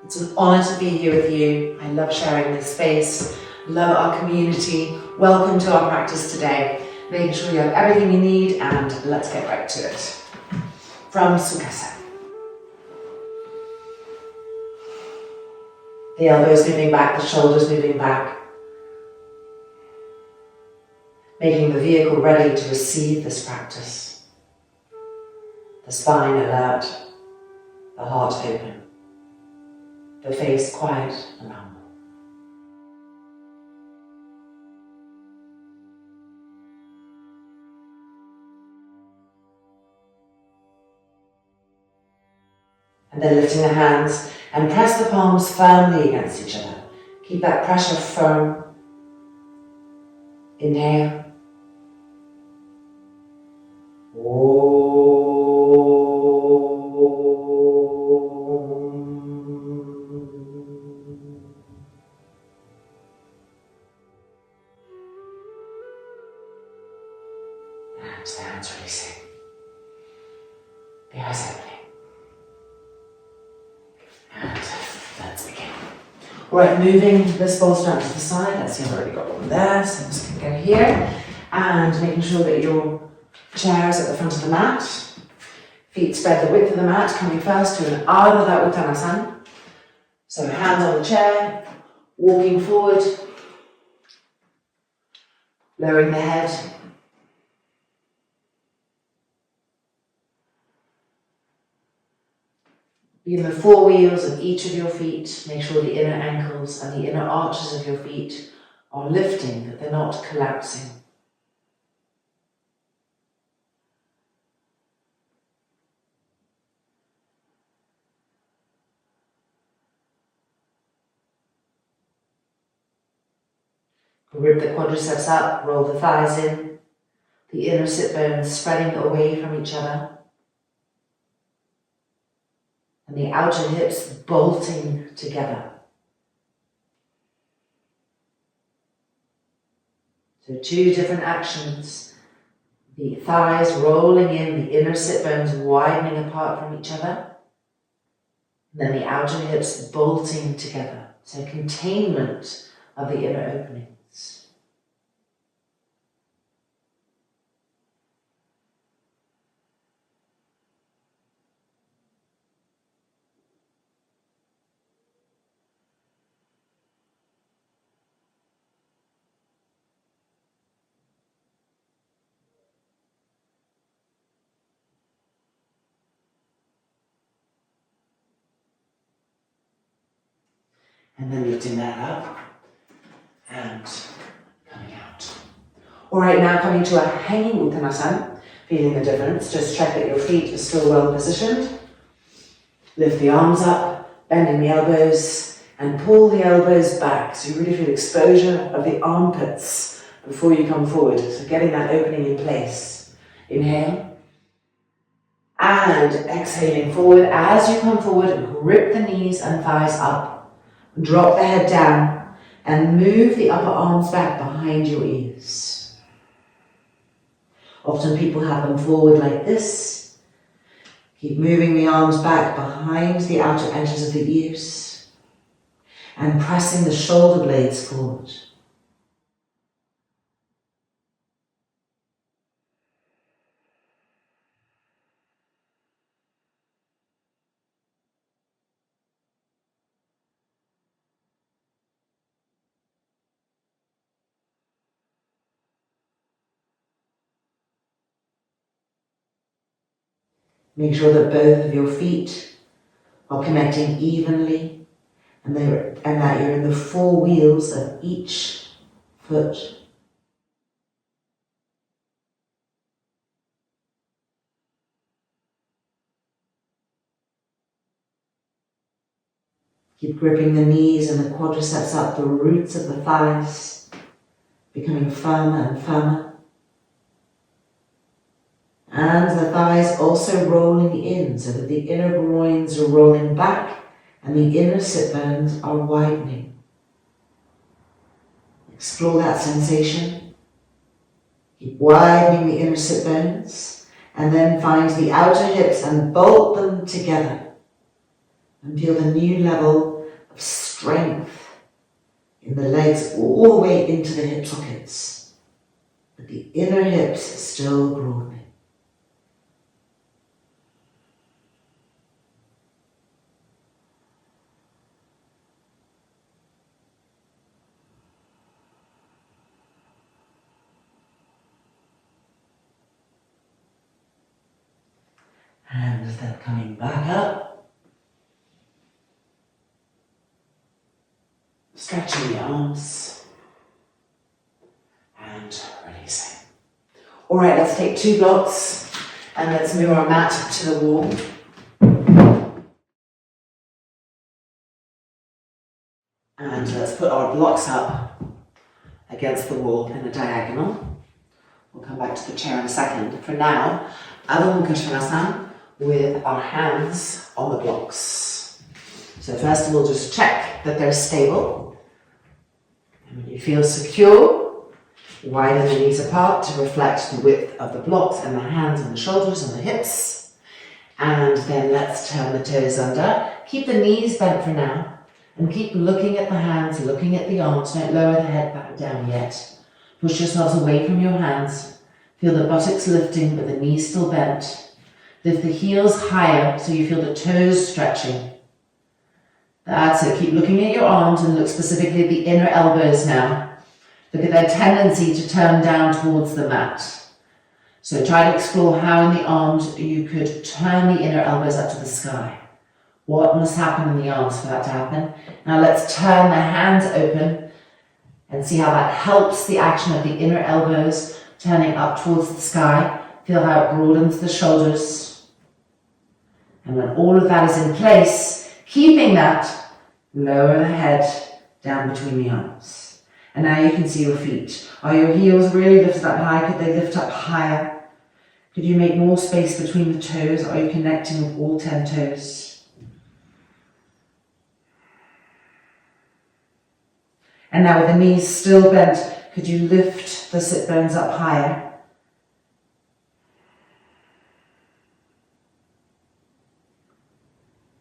It's an honour to be here with you. I love sharing this space, love our community. Welcome to our practice today. Making sure you have everything you need, and let's get right to it. From Sukhasana. The elbows moving back, the shoulders moving back. Making the vehicle ready to receive this practice. The spine alert, the heart open, the face quiet and humble. And then lifting the hands and press the palms firmly against each other. Keep that pressure firm. Inhale. And the hands releasing. The eyes opening. And let's begin. Alright, moving this bolster out to the side. Let's see, I've already got one there, so I'm just going to go here. And making sure that your chair is at the front of the mat. Feet spread the width of the mat, coming first to an Ardha Uttanasana. So hands on the chair, walking forward, lowering the head. Begin the four wheels of each of your feet. Make sure the inner ankles and the inner arches of your feet are lifting, that they're not collapsing. Rib the quadriceps up, roll the thighs in, the inner sit bones spreading away from each other, and the outer hips bolting together. So two different actions, the thighs rolling in, the inner sit bones widening apart from each other, and then the outer hips bolting together. So containment of the inner opening. And then lifting that up and coming out. All right, now coming to a hanging Uttanasana, feeling the difference. Just check that your feet are still well positioned. Lift the arms up, bending the elbows, and pull the elbows back so you really feel exposure of the armpits before you come forward. So getting that opening in place. Inhale. And exhaling forward. As you come forward, grip the knees and thighs up. Drop the head down and move the upper arms back behind your ears. Often people have them forward like this. Keep moving the arms back behind the outer edges of the ears and pressing the shoulder blades forward. Make sure that both of your feet are connecting evenly and that you're in the four wheels of each foot. Keep gripping the knees and the quadriceps up, the roots of the thighs, becoming firmer and firmer. And the thighs also rolling in so that the inner groins are rolling back and the inner sit bones are widening. Explore that sensation. Keep widening the inner sit bones and then find the outer hips and bolt them together. And feel the new level of strength in the legs all the way into the hip sockets. But the inner hips are still broadening. And then coming back up, stretching the arms and releasing. All right, let's take 2 blocks and let's move our mat to the wall. And let's put our blocks up against the wall in a diagonal. We'll come back to the chair in a second. For now, Adho Mukha Svanasana with our hands on the blocks. So first we'll just check that they're stable. And when you feel secure, widen the knees apart to reflect the width of the blocks and the hands and the shoulders and the hips. And then let's turn the toes under. Keep the knees bent for now. And keep looking at the hands, looking at the arms. Don't lower the head back down yet. Push yourselves away from your hands. Feel the buttocks lifting, but the knees still bent. Lift the heels higher so you feel the toes stretching. That's it. Keep looking at your arms and look specifically at the inner elbows now. Look at their tendency to turn down towards the mat. So try to explore how in the arms you could turn the inner elbows up to the sky. What must happen in the arms for that to happen? Now let's turn the hands open and see how that helps the action of the inner elbows turning up towards the sky. Feel how it broadens the shoulders. And when all of that is in place, keeping that, lower the head down between the arms. And now you can see your feet. Are your heels really lifted up high? Could they lift up higher? Could you make more space between the toes? Are you connecting with all 10 toes? And now with the knees still bent, could you lift the sit bones up higher?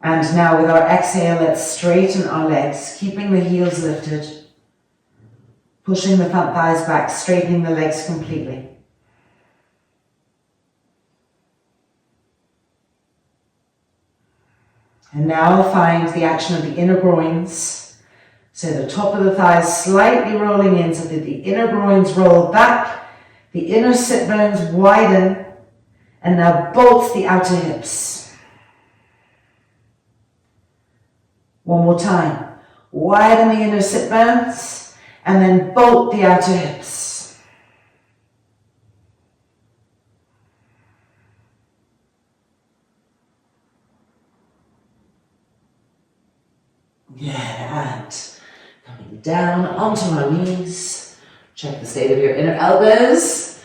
And now with our exhale, let's straighten our legs, keeping the heels lifted, pushing the front thighs back, straightening the legs completely. And now find the action of the inner groins. So the top of the thighs slightly rolling in so that the inner groins roll back, the inner sit bones widen, and now bolt the outer hips. One more time. Widen the inner sit bones and then bolt the outer hips. Yeah, and coming down onto our knees. Check the state of your inner elbows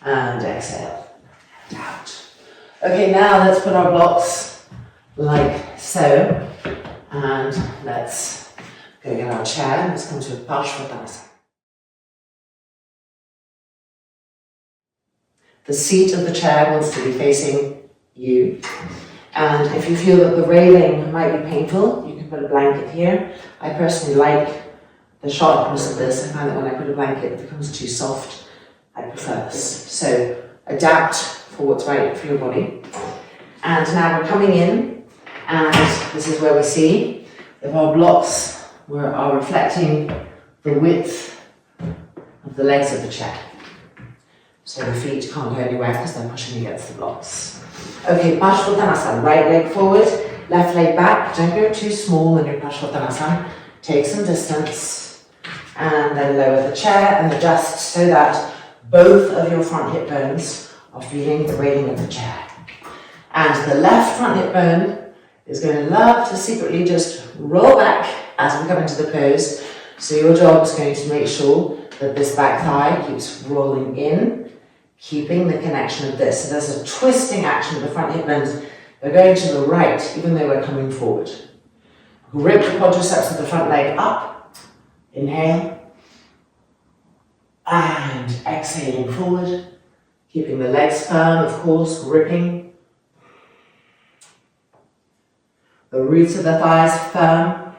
and exhale and out. Okay, now let's put our blocks like so. And let's go get our chair. Let's come to a Parshvottanasana. The seat of the chair wants to be facing you. And if you feel that the railing might be painful, you can put a blanket here. I personally like the sharpness of this. I find that when I put a blanket, it becomes too soft. I prefer this. So adapt for what's right for your body. And now we're coming in. And this is where we see if our blocks are reflecting the width of the legs of the chair. So the feet can't go anywhere because they're pushing against the blocks. Okay, Parshvottanasana. Right leg forward, left leg back. Don't go too small in your Parshvottanasana. Take some distance. And then lower the chair and adjust so that both of your front hip bones are feeling the railing of the chair. And the left front hip bone is going to love to secretly just roll back as we come into the pose. So your job is going to make sure that this back thigh keeps rolling in, keeping the connection of this. So there's a twisting action of the front hip bones. They're going to the right, even though we're coming forward. Grip the quadriceps of the front leg up. Inhale. And exhaling forward. Keeping the legs firm, of course, gripping. The roots of the thighs firm.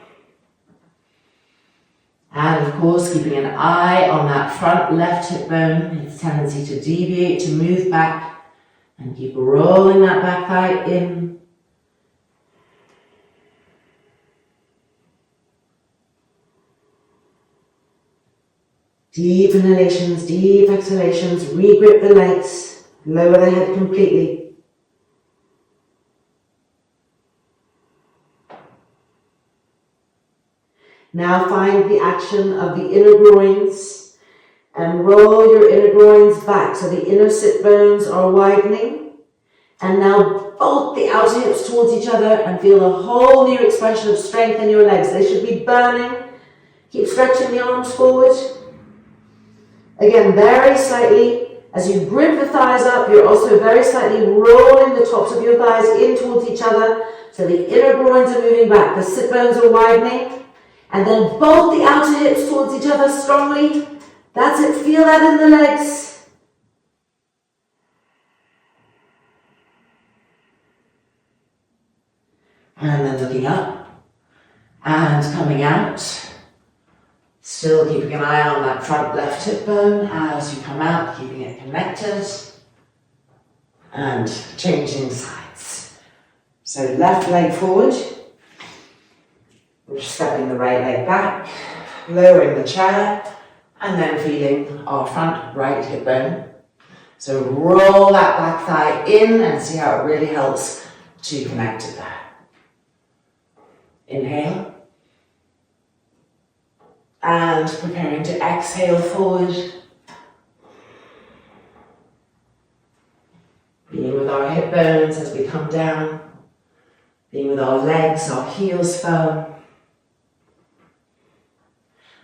And of course, keeping an eye on that front left hip bone, its tendency to deviate, to move back, and keep rolling that back thigh in. Deep inhalations, deep exhalations, regrip the legs, lower the head completely. Now find the action of the inner groins and roll your inner groins back so the inner sit bones are widening. And now bolt the outer hips towards each other and feel a whole new expression of strength in your legs. They should be burning. Keep stretching the arms forward. Again, very slightly, as you grip the thighs up, you're also very slightly rolling the tops of your thighs in towards each other so the inner groins are moving back, the sit bones are widening, and then bolt the outer hips towards each other strongly. That's it, feel that in the legs. And then looking up and coming out. Still keeping an eye on that front left hip bone as you come out, keeping it connected and changing sides. So left leg forward, we're stepping the right leg back, lowering the chair, and then feeling our front right hip bone. So roll that back thigh in and see how it really helps to connect it there. Inhale. And preparing to exhale forward. Being with our hip bones as we come down. Being with our legs, our heels firm.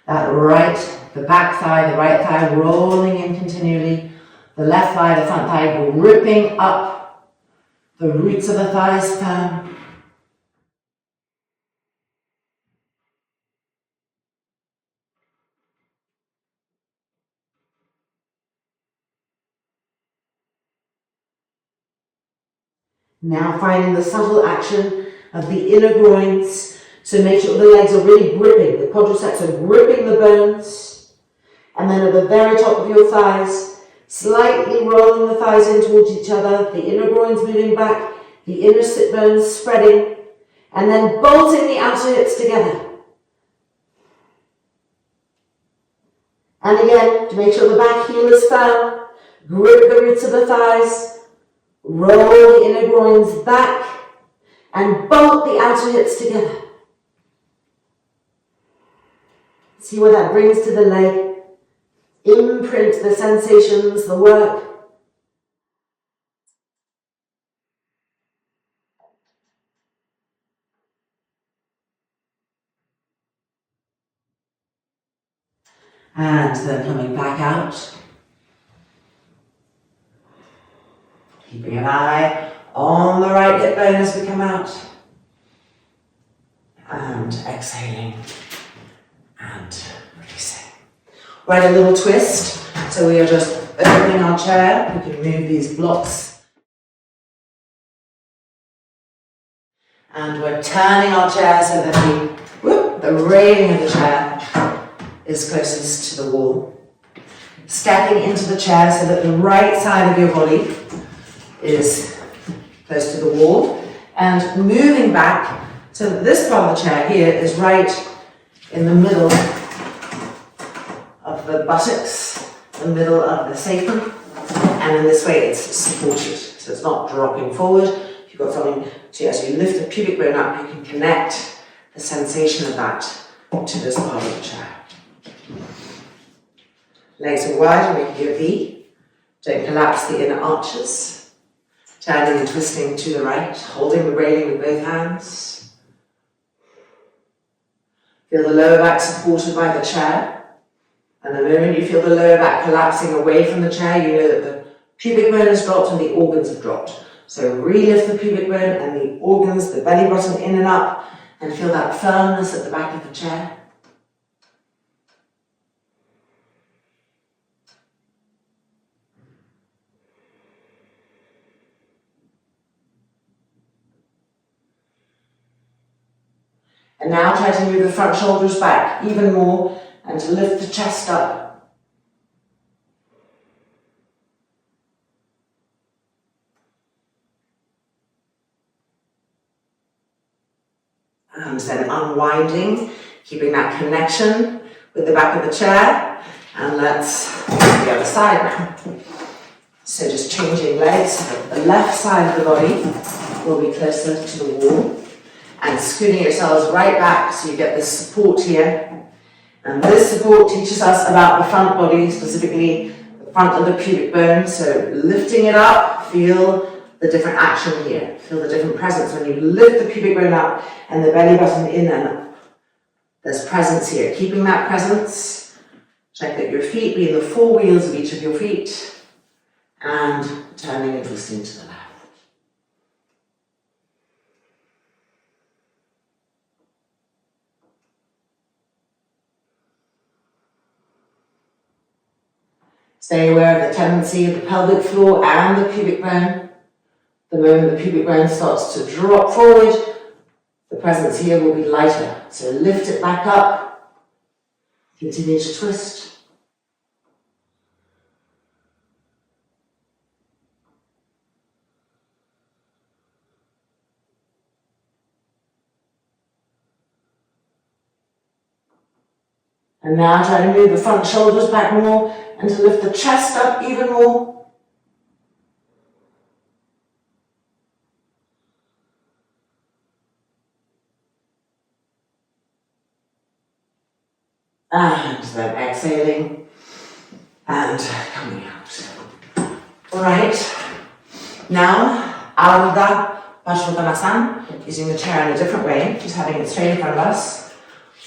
That the back thigh, the right thigh rolling in continually. The left thigh, the front thigh gripping up. The roots of the thighs firm. Now finding the subtle action of the inner groins. So make sure the legs are really gripping. The quadriceps are gripping the bones. And then at the very top of your thighs, slightly rolling the thighs in towards each other. The inner groins moving back. The inner sit bones spreading. And then bolting the outer hips together. And again, to make sure the back heel is firm. Grip the roots of the thighs. Roll the inner groins back and bolt the outer hips together. See what that brings to the leg. Imprint the sensations, the work. And then coming back out. Keeping an eye on the right hip bone as we come out. And exhaling. And releasing. Right, a little twist. So we are just opening our chair. We can move these blocks. And we're turning our chair so that the railing of the chair is closest to the wall. Stepping into the chair so that the right side of your body is close to the wall. And moving back so that this part of the chair here is right in the middle of the buttocks, the middle of the sacrum. And in this way it's supported. So it's not dropping forward. If you've got something, so as you lift the pubic bone up, you can connect the sensation of that to this part of the chair. Legs are wide, making a V. Don't collapse the inner arches. Turning and twisting to the right, holding the railing with both hands. Feel the lower back supported by the chair. And the moment you feel the lower back collapsing away from the chair, you know that the pubic bone has dropped and the organs have dropped. So relift the pubic bone and the organs, the belly button in and up, and feel that firmness at the back of the chair. And now try to move the front shoulders back even more and to lift the chest up. And then unwinding, keeping that connection with the back of the chair. And let's go to the other side now. So just changing legs, the left side of the body will be closer to the wall. And scooting yourselves right back so you get this support here. And this support teaches us about the front body, specifically the front of the pubic bone. So lifting it up, feel the different action here. Feel the different presence when you lift the pubic bone up and the belly button in and up. There's presence here. Keeping that presence. Check that your feet be in the four wheels of each of your feet. And turning and twisting to the left. Stay aware of the tendency of the pelvic floor and the pubic bone. The moment the pubic bone starts to drop forward, the presence here will be lighter. So lift it back up. Continue to twist. And now try to move the front shoulders back more and to lift the chest up even more. And then exhaling and coming out. All right. Now, Ardha Paschimottanasana, using the chair in a different way, just having it straight in front of us.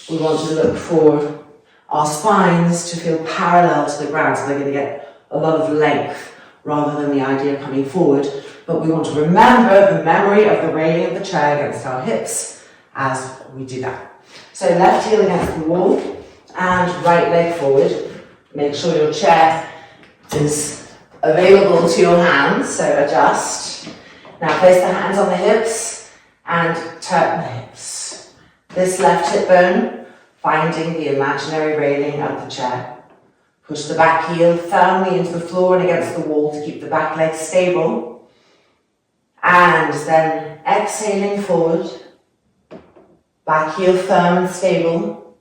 We want to look for our spines to feel parallel to the ground, so they're going to get a lot of length rather than the idea of coming forward. But we want to remember the memory of the railing of the chair against our hips as we do that. So left heel against the wall and right leg forward. Make sure your chair is available to your hands, so adjust. Now place the hands on the hips and turn the hips. This left hip bone finding the imaginary railing of the chair. Push the back heel firmly into the floor and against the wall to keep the back leg stable. And then exhaling forward. Back heel firm and stable.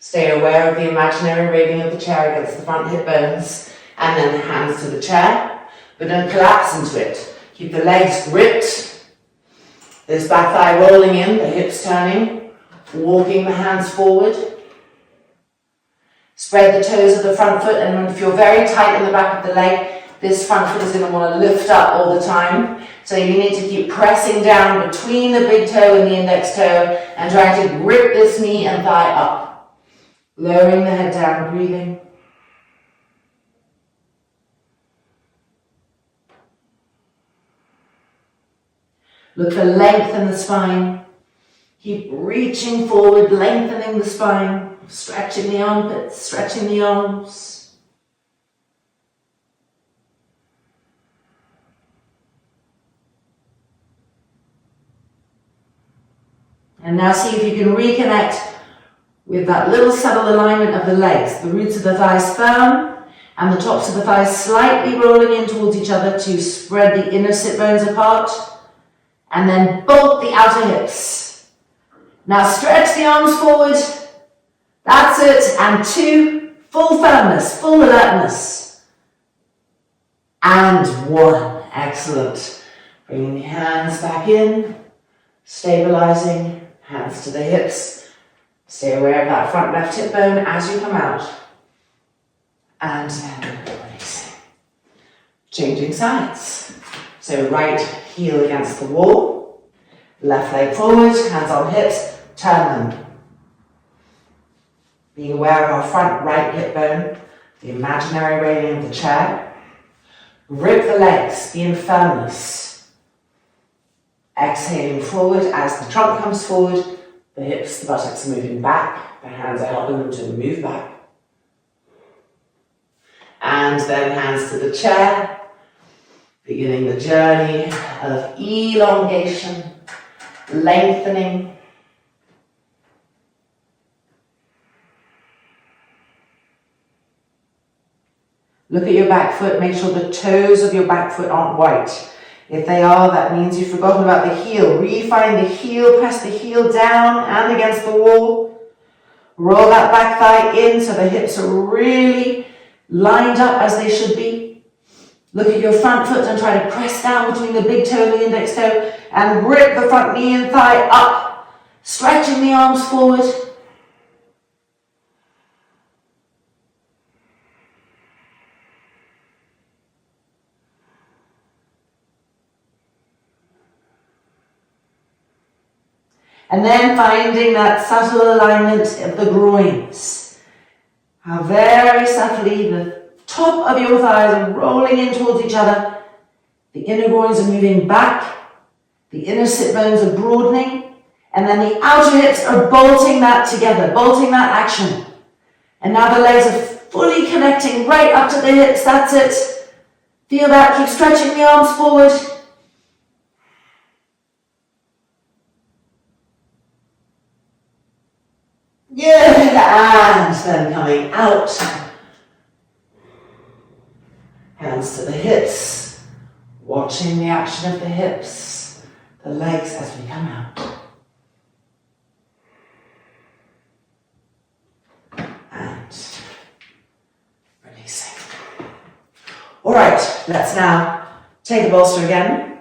Stay aware of the imaginary railing of the chair against the front hip bones. And then hands to the chair, but don't collapse into it. Keep the legs gripped. This back thigh rolling in, the hips turning. Walking the hands forward. Spread the toes of the front foot, and if you're very tight in the back of the leg, this front foot is going to want to lift up all the time. So you need to keep pressing down between the big toe and the index toe and trying to grip this knee and thigh up. Lowering the head down, breathing. Look for length in the spine. Keep reaching forward, lengthening the spine, stretching the armpits, stretching the arms. And now see if you can reconnect with that little subtle alignment of the legs. The roots of the thighs firm and the tops of the thighs slightly rolling in towards each other to spread the inner sit bones apart. And then bolt the outer hips. Now stretch the arms forward. That's it. And 2, full firmness, full alertness. And 1, excellent. Bringing the hands back in, stabilizing, hands to the hips. Stay aware of that front left hip bone as you come out. And then releasing. Changing sides. So right heel against the wall, left leg forward, hands on hips. Turn them. Being aware of our front right hip bone, the imaginary railing of the chair. Grip the legs, be in firmness. Exhaling forward as the trunk comes forward, the hips, the buttocks are moving back, the hands are helping them to move back. And then hands to the chair, beginning the journey of elongation, lengthening, Look at your back foot, make sure the toes of your back foot aren't white. If they are, that means you've forgotten about the heel. Refine the heel, press the heel down and against the wall. Roll that back thigh in so the hips are really lined up as they should be. Look at your front foot and try to press down between the big toe and the index toe and grip the front knee and thigh up, stretching the arms forward. And then finding that subtle alignment of the groins. How very subtly the top of your thighs are rolling in towards each other. The inner groins are moving back. The inner sit bones are broadening. And then the outer hips are bolting that together, bolting that action. And now the legs are fully connecting right up to the hips. That's it. Feel that. Keep stretching the arms forward. Good, and then coming out. Hands to the hips, watching the action of the hips, the legs as we come out. And releasing. All right, let's now take the bolster again,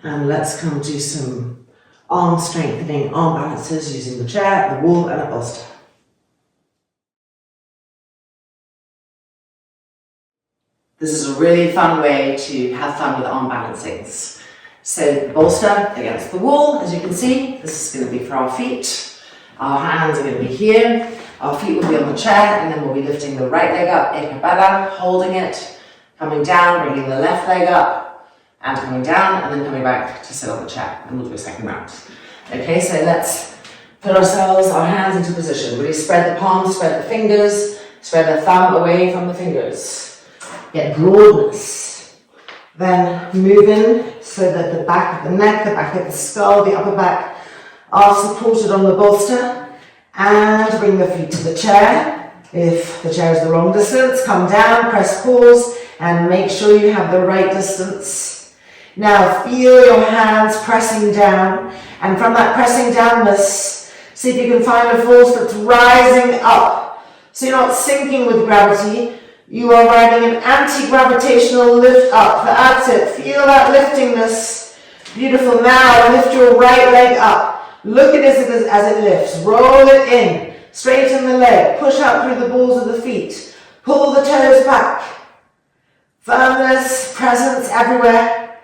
and let's come to some arm strengthening, arm balances using the chair, the wall, and a bolster. This is a really fun way to have fun with arm balancings. So the bolster against the wall, as you can see, this is going to be for our feet. Our hands are going to be here. Our feet will be on the chair, and then we'll be lifting the right leg up, ekabala, holding it, coming down, bringing the left leg up, and coming down, and then coming back to sit on the chair. And we'll do a second round. Okay, so let's put our hands into position. Really spread the palms, spread the fingers, spread the thumb away from the fingers. Get broadness. Then move in so that the back of the neck, the back of the skull, the upper back are supported on the bolster. And bring the feet to the chair. If the chair is the wrong distance, come down, press pause, and make sure you have the right distance. Now feel your hands pressing down, and from that pressing downness, see if you can find a force that's rising up. So you're not sinking with gravity, you are riding an anti-gravitational lift up. That's it, feel that liftingness. Beautiful. Now lift your right leg up. Look at it as it lifts. Roll it in. Straighten the leg. Push out through the balls of the feet. Pull the toes back. Firmness, presence everywhere.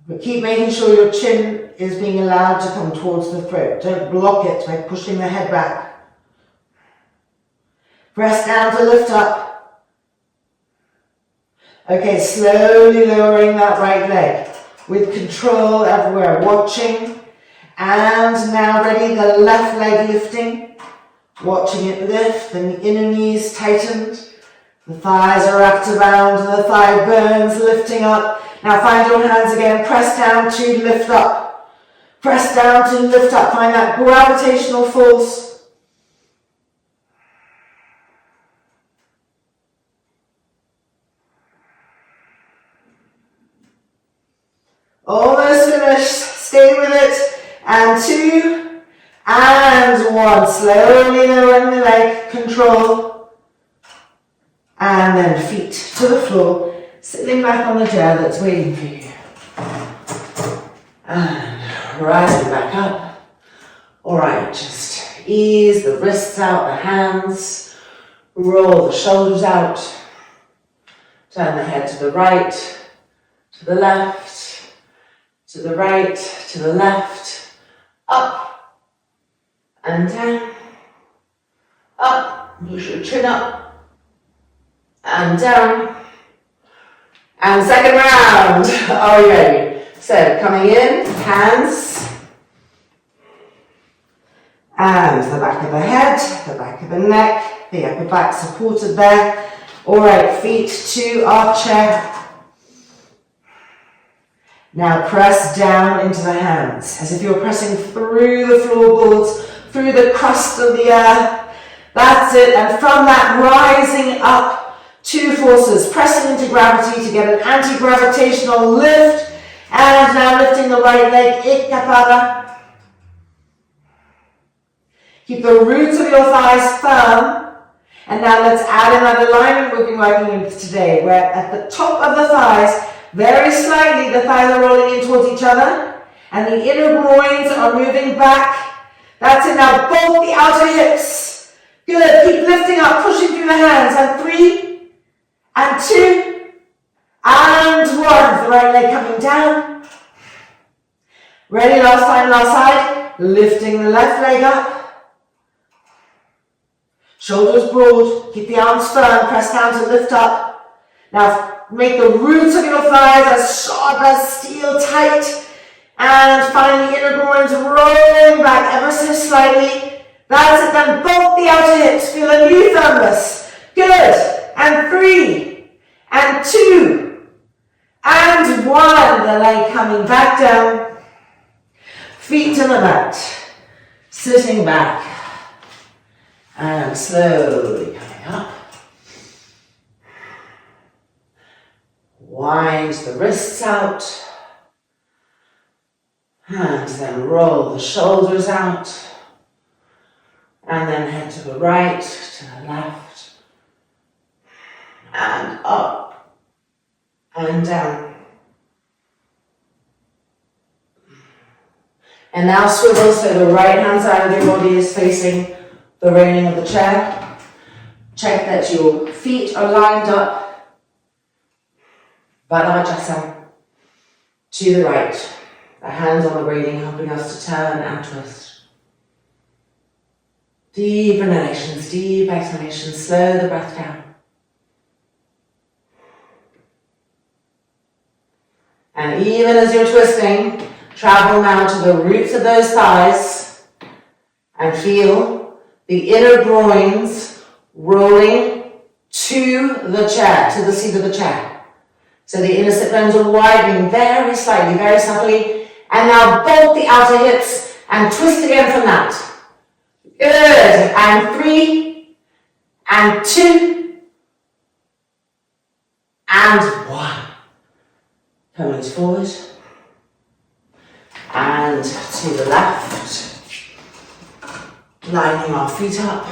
But keep making sure your chin is being allowed to come towards the throat. Don't block it by pushing the head back. Press down to lift up. Okay, slowly lowering that right leg with control everywhere, watching. And now ready, the left leg lifting. Watching it lift, then the inner knees tightened. The thighs are wrapped around the thigh bones, lifting up. Now find your hands again, press down to lift up. Press down to lift up, find that gravitational force. Almost finished, stay with it, and 2, and 1, slowly lowering the leg, control, and then feet to the floor, sitting back on the chair that's waiting for you, and rising back up. Alright, just ease the wrists out, the hands, roll the shoulders out, turn the head to the right, to the left, to the right, to the left, up and down, up, push your chin up, and down, and second round. Are you ready? So coming in, hands, and the back of the head, the back of the neck, the upper back supported there. All right, feet to our chair. Now press down into the hands, as if you're pressing through the floorboards, through the crust of the earth, That's it. And from that, rising up, 2 forces, pressing into gravity to get an anti-gravitational lift. And now lifting the right leg, Ikapada. Keep the roots of your thighs firm. And now let's add in that alignment we've been working with today, where at the top of the thighs, very slightly, the thighs are rolling in towards each other, and the inner groins are moving back. That's it. Now both the outer hips. Good. Keep lifting up, pushing through the hands. And 3, and 2, and 1. The right leg coming down. Ready? Last time, last side. Lifting the left leg up. Shoulders broad. Keep the arms firm. Press down to lift up. Now make the roots of your thighs as sharp as steel, tight. And find the inner groins rolling back ever so slightly. That's it. Then both the outer hips. Feel a new firmness. Good. And 3, and 2, and 1. The leg coming back down. Feet to the mat. Sitting back. And slowly coming up. Wind the wrists out. And then roll the shoulders out. And then head to the right, to the left. And up. And down. And now swivel so the right hand side of your body is facing the railing of the chair. Check that your feet are lined up. Baddha to the right. The hands on the railing helping us to turn and twist. Deep inhalations, deep exhalations. Slow the breath down. And even as you're twisting, travel now to the roots of those thighs and feel the inner groins rolling to the chair, to the seat of the chair. So the inner sit bones are widening very slightly, very subtly. And now both the outer hips and twist again from that. Good. And 3, and 2, and 1. Coming forward. And to the left. Lining our feet up.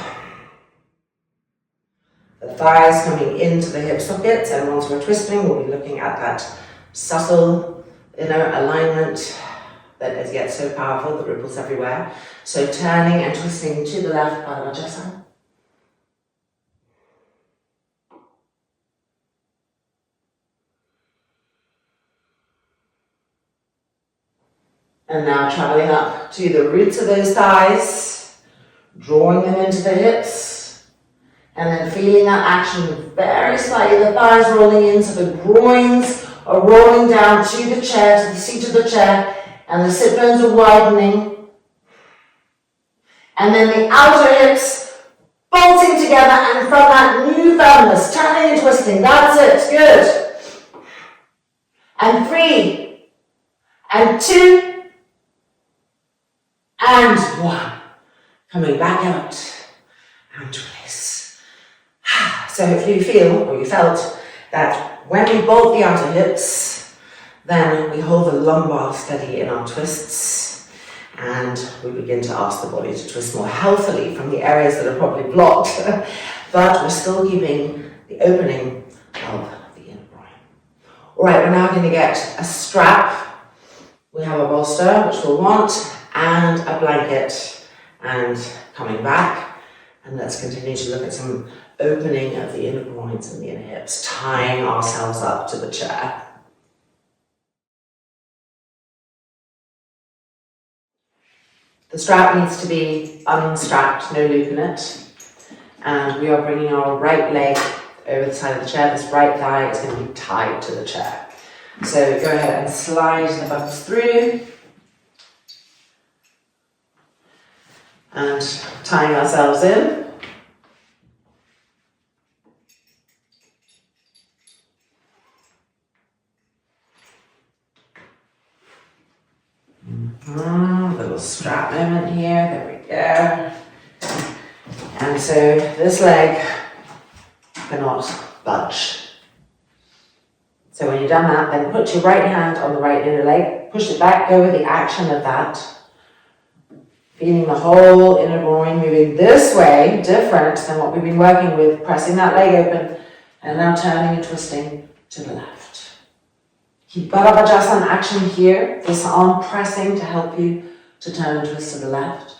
The thighs coming into the hip sockets, and once we're twisting, we'll be looking at that subtle inner alignment that is yet so powerful, that ripples everywhere. So turning and twisting to the left, Baddha. And now traveling up to the roots of those thighs, drawing them into the hips, and then feeling that action very slightly, the thighs rolling in, so the groins are rolling down to the chair, to the seat of the chair, and the sit bones are widening. And then the outer hips bolting together, and from that new firmness, turning and twisting. That's it. Good. And 3, and 2, and 1. Coming back out and release. So hopefully you feel, or you felt, that when we bolt the outer hips, then we hold the lumbar steady in our twists, and we begin to ask the body to twist more healthily from the areas that are probably blocked, but we're still keeping the opening of the inner groin. All right, we're now going to get a strap. We have a bolster, which we'll want, and a blanket, and coming back, and let's continue to look at some opening of the inner groins and the inner hips, tying ourselves up to the chair. The strap needs to be unstrapped, no loop in it. And we are bringing our right leg over the side of the chair. This right thigh is going to be tied to the chair. So go ahead and slide the buttons through. And tying ourselves in. Little strap moment here, there we go. And so this leg cannot budge. So when you've done that, then put your right hand on the right inner leg, push it back, go with the action of that. Feeling the whole inner groin moving this way, different than what we've been working with, pressing that leg open and now turning and twisting to the left. Keep Baddha action here, this arm pressing to help you to turn and twist to the left.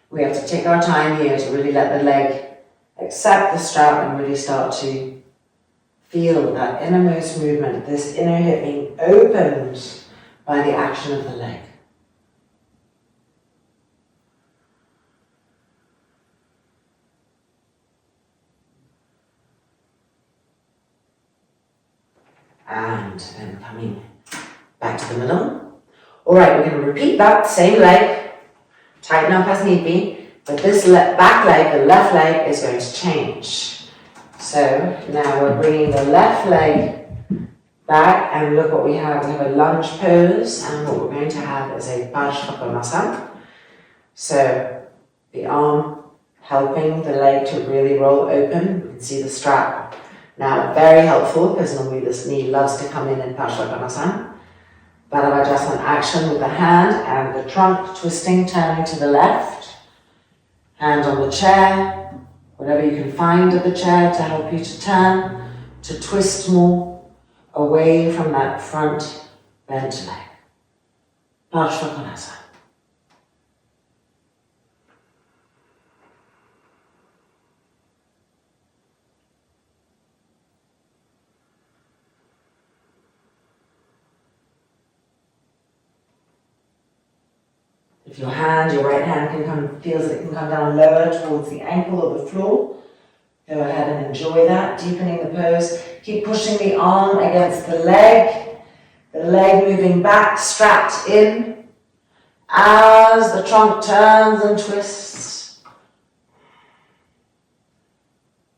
We have to take our time here to really let the leg accept the strap and really start to feel that innermost movement, this inner hip being opened by the action of the leg. And then coming back to the middle. All right, we're going to repeat that, same leg, tighten up as need be, but this back leg, the left leg, is going to change. So now we're bringing the left leg back, and look what we have. We have a lunge pose, and what we're going to have is a Parsvakonasana. So the arm helping the leg to really roll open. You can see the strap. Now, very helpful, because normally this knee loves to come in Parsvakonasana. Baddha action with the hand and the trunk twisting, turning to the left. Hand on the chair, whatever you can find at the chair to help you to turn, to twist more away from that front bent leg. Parsvakonasana. If your right hand feels that it can come down lower towards the ankle or the floor, go ahead and enjoy that, deepening the pose. Keep pushing the arm against the leg moving back, strapped in, as the trunk turns and twists.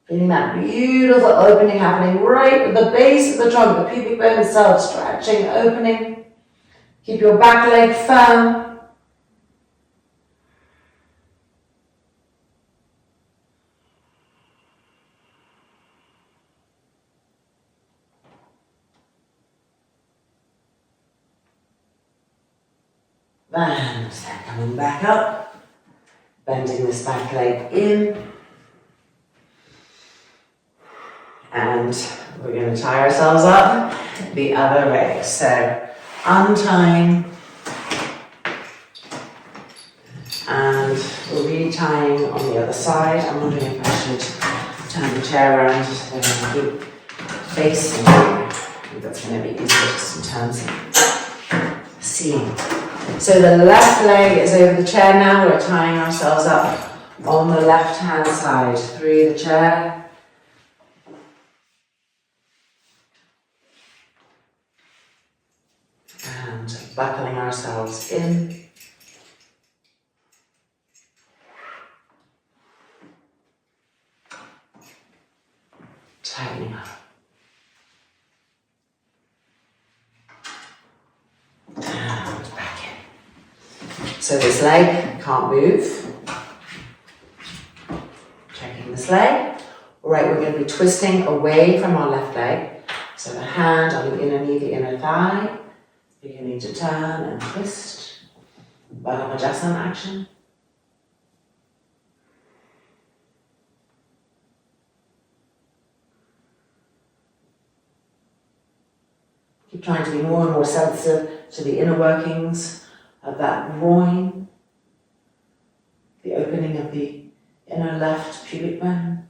Feeling that beautiful opening happening right at the base of the trunk, the pubic bone itself stretching, opening. Keep your back leg firm. And then coming back up, bending this back leg in. And we're going to tie ourselves up the other way. So untying and retying on the other side. I'm wondering if I should turn the chair around so that I can keep facing. I think that's going to be easier just in terms of seeing. So the left leg is over the chair now. We're tying ourselves up on the left hand side through the chair. And buckling ourselves in. Tightening up. And back in. So this leg can't move. Checking this leg. All right, we're going to be twisting away from our left leg. So the hand on the inner knee, the inner thigh, beginning to turn and twist. Baddha action. Keep trying to be more and more sensitive to the inner workings of that groin, the opening of the inner left pubic bone.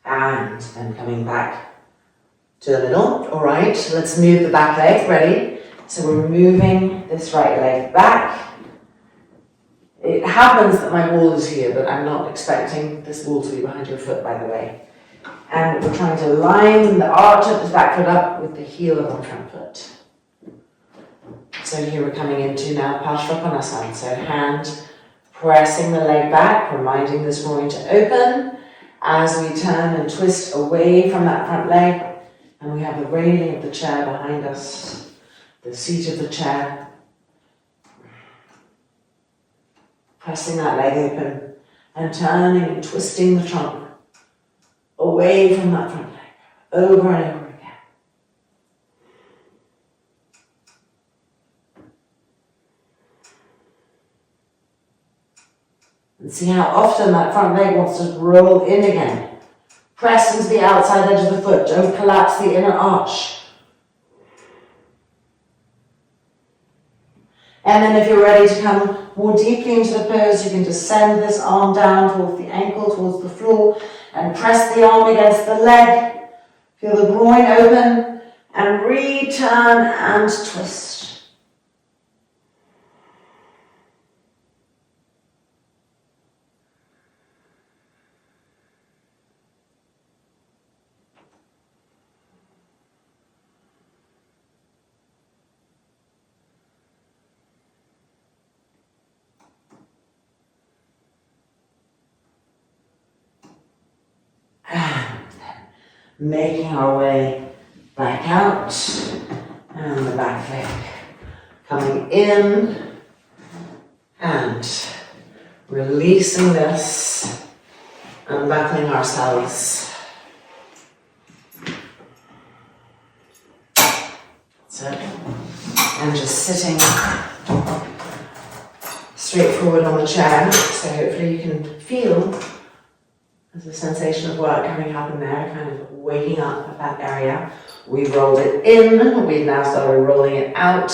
And then coming back to the middle. All right, let's move the back leg. Ready? So we're moving this right leg back. It happens that my wall is here, but I'm not expecting this wall to be behind your foot, by the way. And we're trying to line the arch of this back foot up with the heel of our front foot. So So here we're coming into now Parsvakonasana. So hand pressing the leg back, reminding this groin to open as we turn and twist away from that front leg. And we have the railing of the chair behind us, the seat of the chair. Pressing that leg open and turning and twisting the trunk away from that front leg, over and over again. And see how often that front leg wants to roll in again. Press into the outside edge of the foot, don't collapse the inner arch. And then if you're ready to come more deeply into the pose, you can just send this arm down towards the ankle, towards the floor, and press the arm against the leg. Feel the groin open, and return and twist. Making our way back out, and the back leg coming in, and releasing this, unbuckling ourselves. That's it. And just sitting straight forward on the chair, so hopefully you can feel there's a sensation of work coming up in there, kind of waking up at that area. We rolled it in, we've now started rolling it out.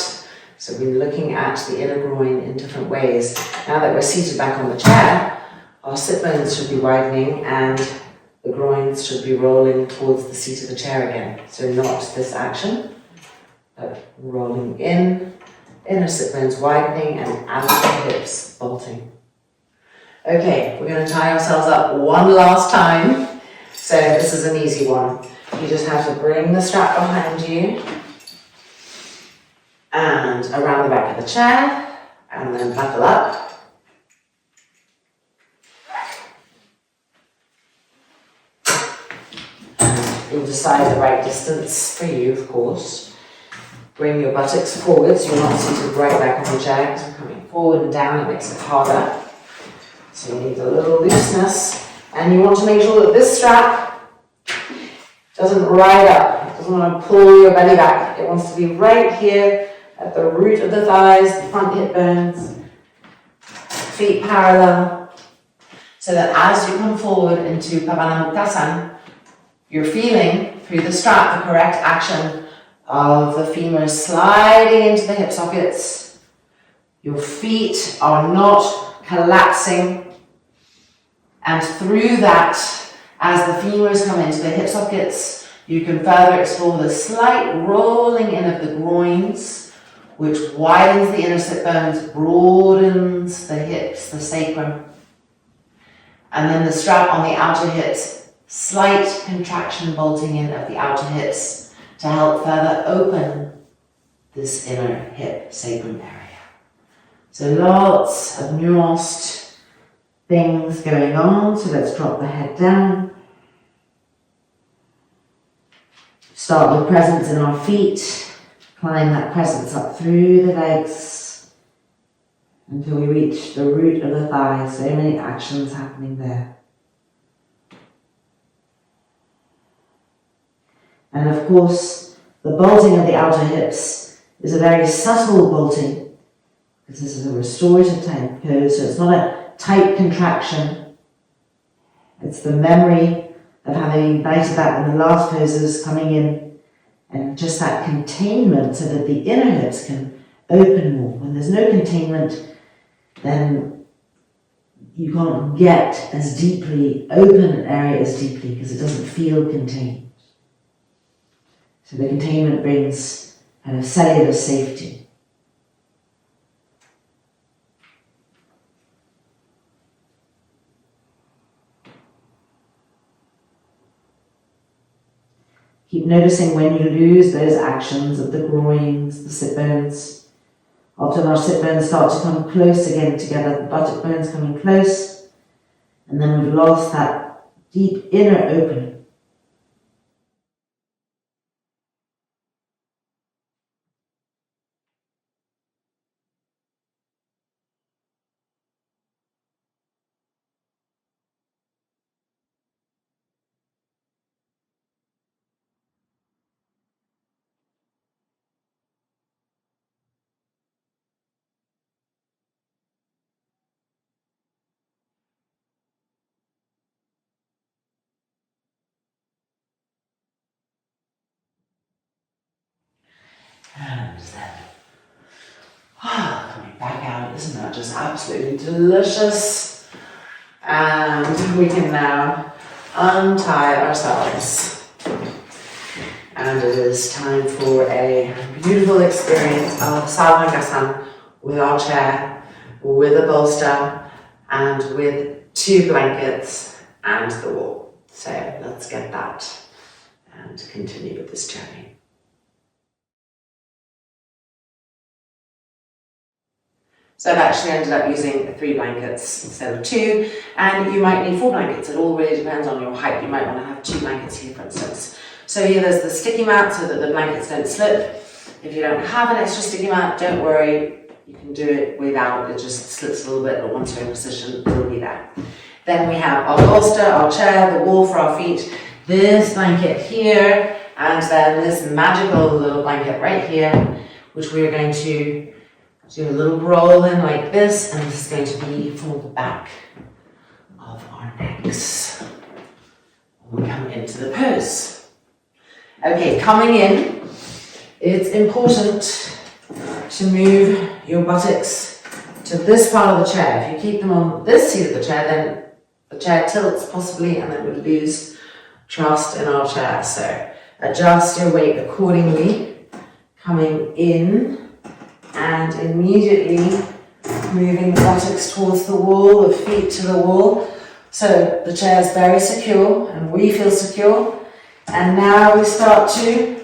So we're looking at the inner groin in different ways. Now that we're seated back on the chair, our sit bones should be widening and the groins should be rolling towards the seat of the chair again. So not this action, but rolling in, inner sit bones widening and outer hips bolting. Okay, we're going to tie ourselves up one last time. So this is an easy one. You just have to bring the strap behind you and around the back of the chair, and then buckle up. And you'll decide the right distance for you, of course. Bring your buttocks forward so you're not seated right back on the chair, because we're coming forward and down, it makes it harder. So you need a little looseness, and you want to make sure that this strap doesn't ride up. It doesn't want to pull your belly back. It wants to be right here at the root of the thighs, the front hip bones, feet parallel, so that as you come forward into Pavanamuktasan, you're feeling through the strap the correct action of the femurs sliding into the hip sockets. Your feet are not collapsing. And through that, as the femurs come into the hip sockets, you can further explore the slight rolling in of the groins, which widens the inner sit bones, broadens the hips, the sacrum. And then the strap on the outer hips, slight contraction bolting in of the outer hips to help further open this inner hip sacrum area. So lots of nuanced things going on, so let's drop the head down. Start with presence in our feet, climb that presence up through the legs until we reach the root of the thighs. So many actions happening there. And of course, the bolting of the outer hips is a very subtle bolting, because this is a restorative type pose, so it's not a tight contraction. It's the memory of having ignited that in the last poses coming in, and just that containment so that the inner hips can open more. When there's no containment, then you can't get as deeply, open an area as deeply, because it doesn't feel contained. So the containment brings kind of cellular safety. Keep noticing when you lose those actions of the groins, the sit bones, Often our sit bones start to come close again together, the buttock bones coming close, and then we've lost that deep inner opening. And then, coming back out, isn't that just absolutely delicious? And we can now untie ourselves. And it is time for a beautiful experience of Salmangasan with our chair, with a bolster, and with 2 blankets and the wall. So let's get that and continue with this journey. So I've actually ended up using 3 blankets instead of 2, and you might need 4 blankets. It all really depends on your height. You might want to have 2 blankets here, for instance. So here there's the sticky mat so that the blankets don't slip. If you don't have an extra sticky mat, don't worry. You can do it without. It just slips a little bit, but once you're in position, it'll be there. Then we have our bolster, our chair, the wall for our feet, this blanket here, and then this magical little blanket right here, which we're going to do a little roll in like this, and this is going to be for the back of our necks. We come into the pose. Okay, coming in, it's important to move your buttocks to this part of the chair. If you keep them on this seat of the chair, then the chair tilts possibly, and then we lose trust in our chair. So adjust your weight accordingly, coming in, and immediately moving the buttocks towards the wall, the feet to the wall. So the chair is very secure and we feel secure. And now we start to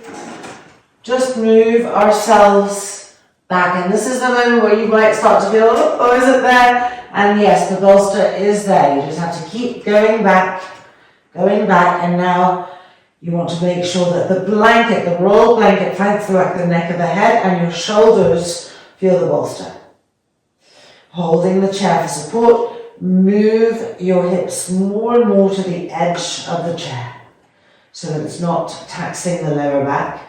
just move ourselves back. And this is the moment where you might start to feel, oh, is it there? And yes, the bolster is there. You just have to keep going back. And now you want to make sure that the blanket, the rolled blanket, finds the back of the neck of the head, and your shoulders feel the bolster. Holding the chair for support, move your hips more and more to the edge of the chair so that it's not taxing the lower back.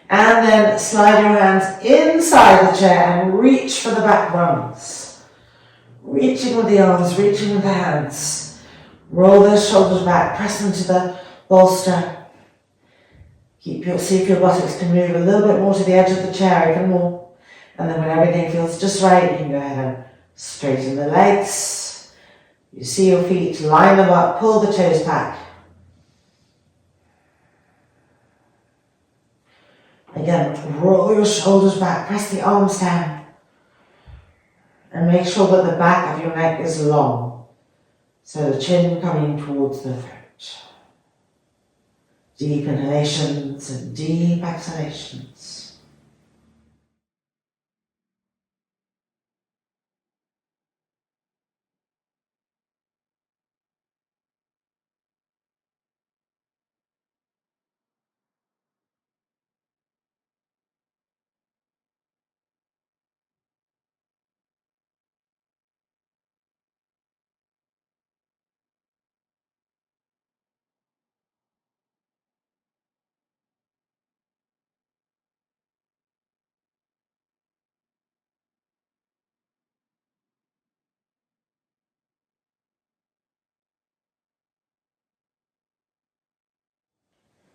And then slide your hands inside the chair and reach for the back rungs. Reaching with the arms, reaching with the hands. Roll those shoulders back, press into the bolster. See if your buttocks can move a little bit more to the edge of the chair, even more. And then when everything feels just right, you can go ahead and straighten the legs. You see your feet, line them up, pull the toes back. Again, roll your shoulders back, press the arms down. And make sure that the back of your neck is long. So the chin coming towards the throat. Deep inhalations and deep exhalations.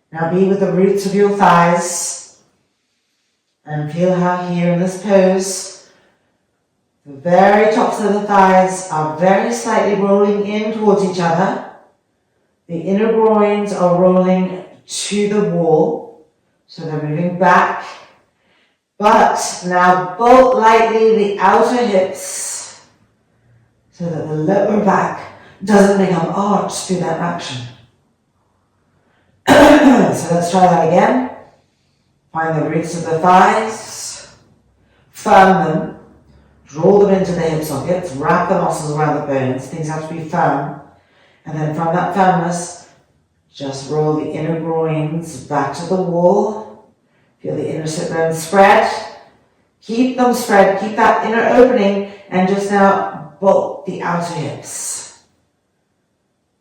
Now be with the roots of your thighs and feel how here in this pose, the very tops of the thighs are very slightly rolling in towards each other. The inner groins are rolling to the wall, so they're moving back. But now bolt lightly the outer hips so that the lower back doesn't become arched through that action. So let's try that again. Find the roots of the thighs. firm them, draw them into the hip sockets, wrap the muscles around the bones. Things have to be firm. And then from that firmness, just roll the inner groins back to the wall. Feel the inner sit bones spread. Keep them spread, keep that inner opening, and just now bolt the outer hips.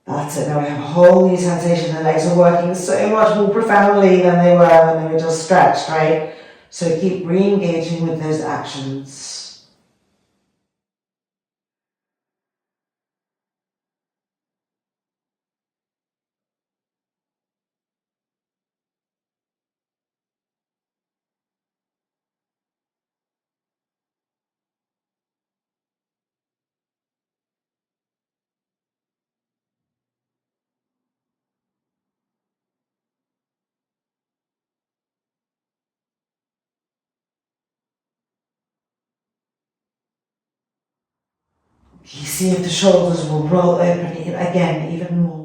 That's it. Now we have a whole new sensation. The legs are working so much more profoundly than they were when they were just stretched, right? So keep re-engaging with those actions. You see if the shoulders will roll open again even more.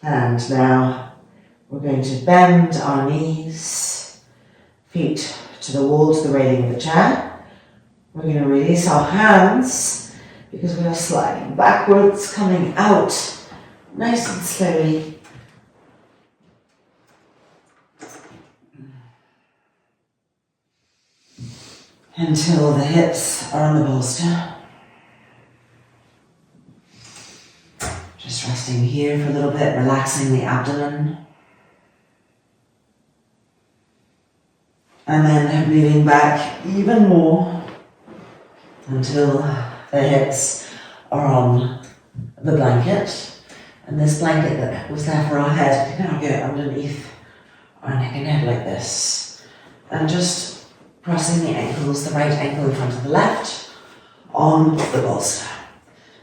And now we're going to bend our knees, feet to the wall, to the railing of the chair. We're going to release our hands because we are sliding backwards, coming out nice and slowly. Until the hips are on the bolster. Just resting here for a little bit, relaxing the abdomen. And then moving back even more until the hips are on the blanket. And this blanket that was there for our head can now go underneath our neck and head like this. And just pressing the ankles, the right ankle in front of the left, on the bolster.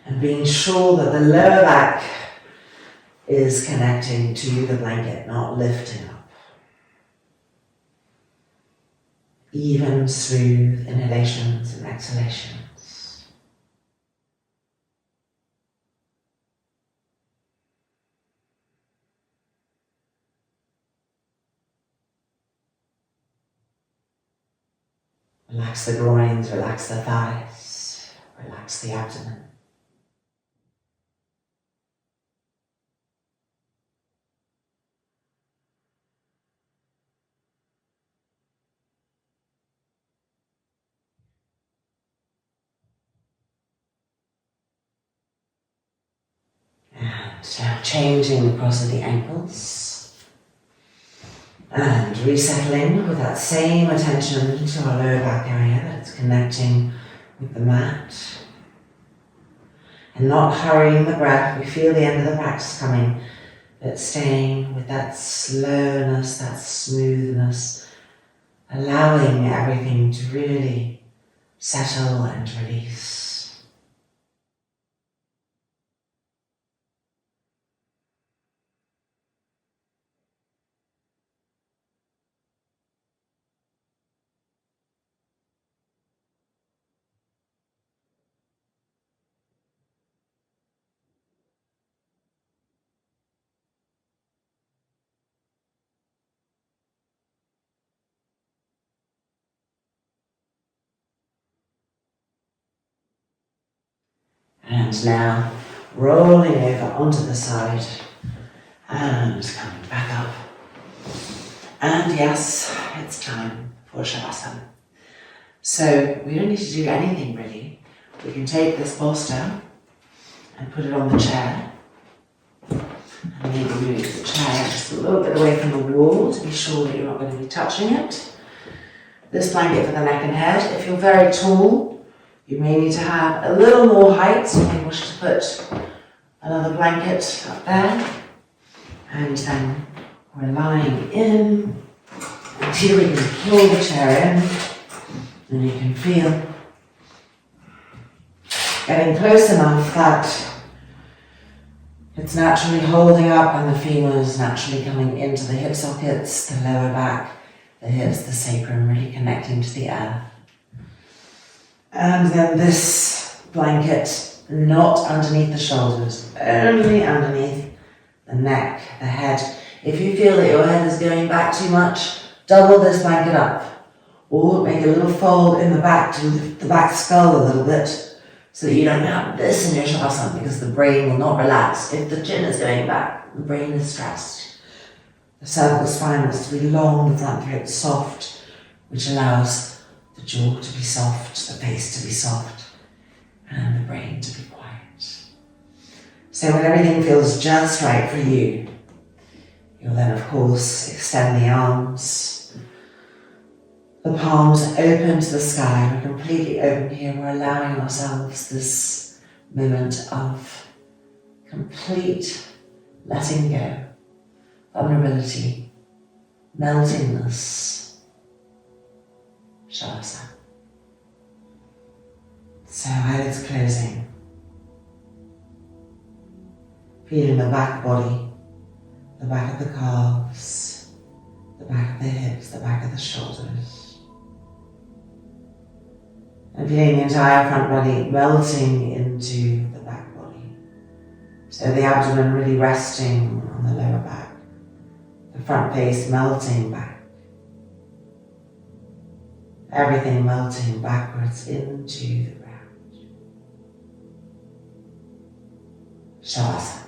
And being sure that the lower back is connecting to the blanket, not lifting up. Even smooth inhalations and exhalations. Relax the groins, relax the thighs, relax the abdomen. And now changing the cross of the ankles. And resettling with that same attention to our lower back area that's connecting with the mat. And not hurrying the breath. We feel the end of the practice coming, but staying with that slowness, that smoothness, allowing everything to really settle and release. And now rolling over onto the side and coming back up. And yes, it's time for Shavasana. So we don't need to do anything really. We can take this bolster and put it on the chair. And maybe move the chair just a little bit away from the wall to be sure that you're not going to be touching it. This blanket for the neck and head. If you're very tall, you may need to have a little more height, so you may wish to put another blanket up there. And then we're lying in, and here we can pull the chair in, and you can feel getting close enough that it's naturally holding up and the femurs naturally coming into the hip sockets, the lower back, the hips, the sacrum, really connecting to the earth. And then this blanket, not underneath the shoulders, only underneath the neck, the head. If you feel that your head is going back too much, double this blanket up. Or make a little fold in the back to lift the back skull a little bit, so that you don't have this in your shavasana, because the brain will not relax. If the chin is going back, the brain is stressed. The cervical spine wants to be long, the front throat soft, which allows the jaw to be soft, the face to be soft, and the brain to be quiet. So when everything feels just right for you, you'll then of course extend the arms, the palms open to the sky. We're completely open here. We're allowing ourselves this moment of complete letting go, vulnerability, meltingness, shavasana. So eyelids closing. Feeling the back body, the back of the calves, the back of the hips, the back of the shoulders. And feeling the entire front body melting into the back body. So the abdomen really resting on the lower back. The front face melting back. Everything melting backwards into the ground. Shavasana.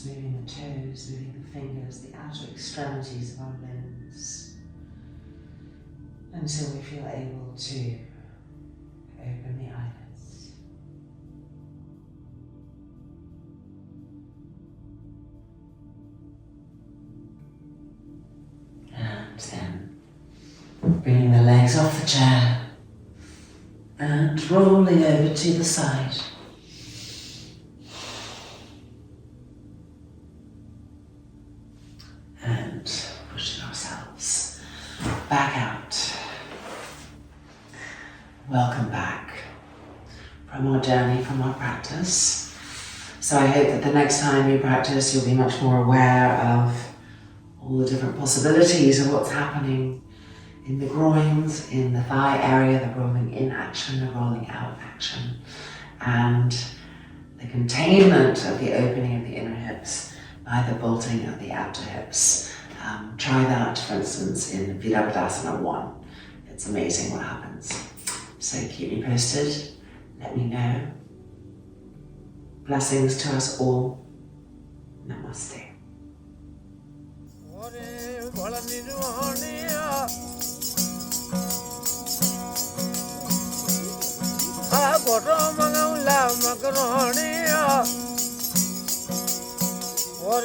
moving the toes, moving the fingers, the outer extremities of our limbs, until we feel able to open the eyelids. And then bringing the legs off the chair and rolling over to the side. And pushing ourselves back out. Welcome back from our journey, from our practice. So I hope that the next time you practice, you'll be much more aware of all the different possibilities of what's happening in the groins, in the thigh area, the rolling in action, the rolling out action, and the containment of the opening of the inner hips by the bolting of the outer hips. Try that, for instance, in Virabhadasana 1. It's amazing what happens. So keep me posted, let me know. Blessings to us all. Namaste. Ore